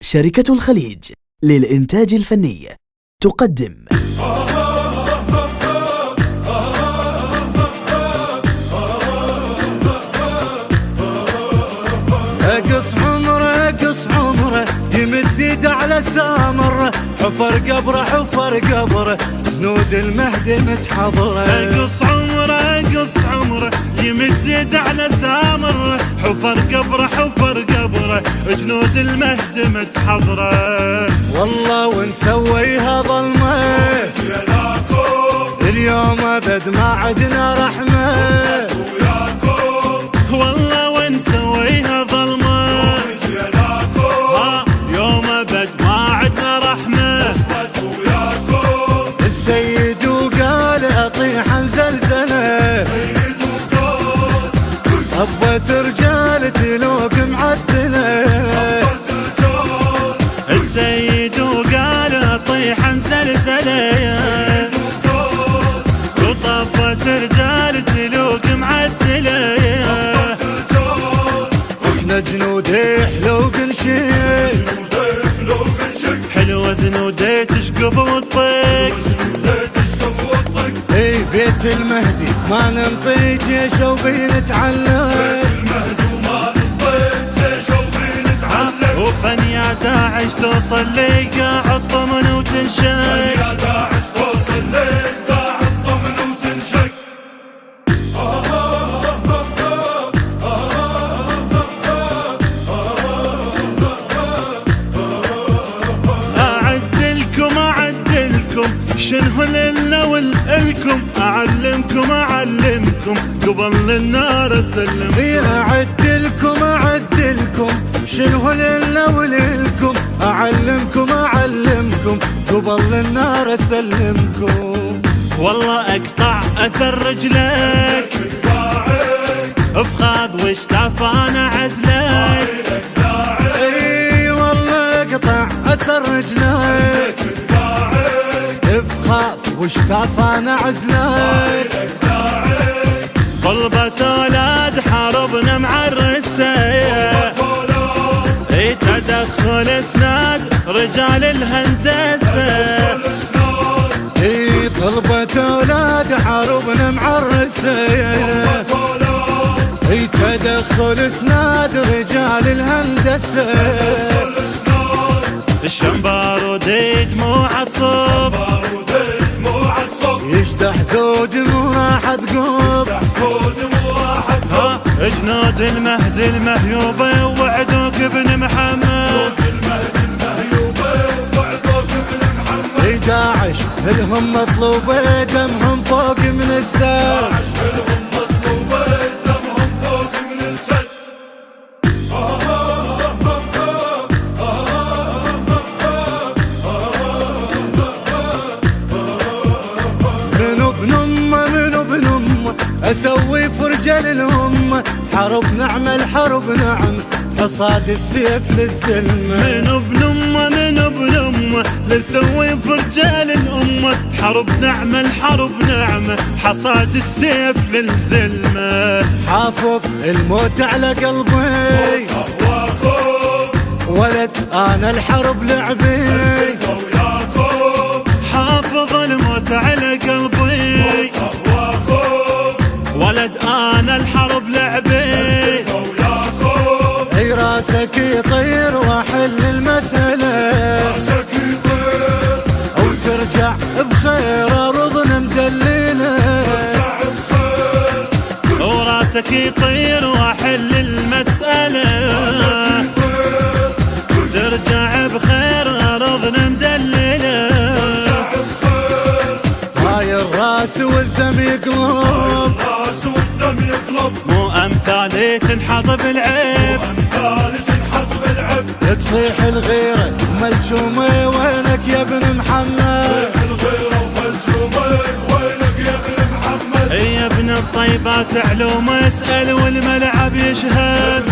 شركة الخليج للإنتاج الفني تقدم اقص عمره يمد يده على سامره، حفر قبره جنود المهدي متحضره. اقص عمره يمد يده على سامره، حفر قبره جنود المهدي متحضره. والله ونسويها ظلمه اليوم ابد ما عدنا رحمه. والله ونسويها ظلمه يوم ابد ما عدنا رحمه. السيد وقال اطيح زلزله، هبت رجال تلوق معدله. السيد وقال اطيح زلزله، وطبت رجال تلوق معدله. احنا جنودي حلوق نشيل، حلوة زنودي تشقف وتطق. اي بيت المهدي ما ننطي جيش وبنتعلق. وفن يا داعش توصل لي قاعد ضمن وتنشق. شنو لنا ولكم، أعلمكم قبل النار اسلم. اعدلكم شنو لنا ولكم، اعلمكم قبل النار اسلمكم. والله اقطع اثر رجلك افخاذ واشتاف انا عزلك. اي والله اقطع اثر رجلك افخاذ واشتاف انا عزلك. طلبة اولاد حاربنا معرسه، تدخل اسناد رجال الهندسه. طلبة اولاد حاربنا معرسه، تدخل اسناد رجال الهندسه. الشمبارودي دموع تصب، يجدح زود راح تقوب. جنود المهدي المهيوبه وعدوك ابن محمد. داعش الهم مطلوبه دمهم فوق من السد. منو ابن امه اسوي فرجه للامه، حرب نعمه حصاد السيف للزلمه. من ابن امه لسوي فرجه للامه، حرب نعمه حصاد السيف للزلمه. حافظ الموت على قلبي ولد انا الحرب لعبي. حافظ الموت على قلبي ولد انا الحرب لعبي. اي راسك يطير واحل المسألة، وترجع بخير ارضنا مدللة. وراسك يطير واحل المسألة، ترجع بخير ارضنا مدللة. هاي الراس والدم يقلب، مو امثالي تنحط بالعيب. تصيح الغيرة ملجومة وينك يا ابن محمد. يا ابن الطيبات علوم اسأل والملعب يشهد.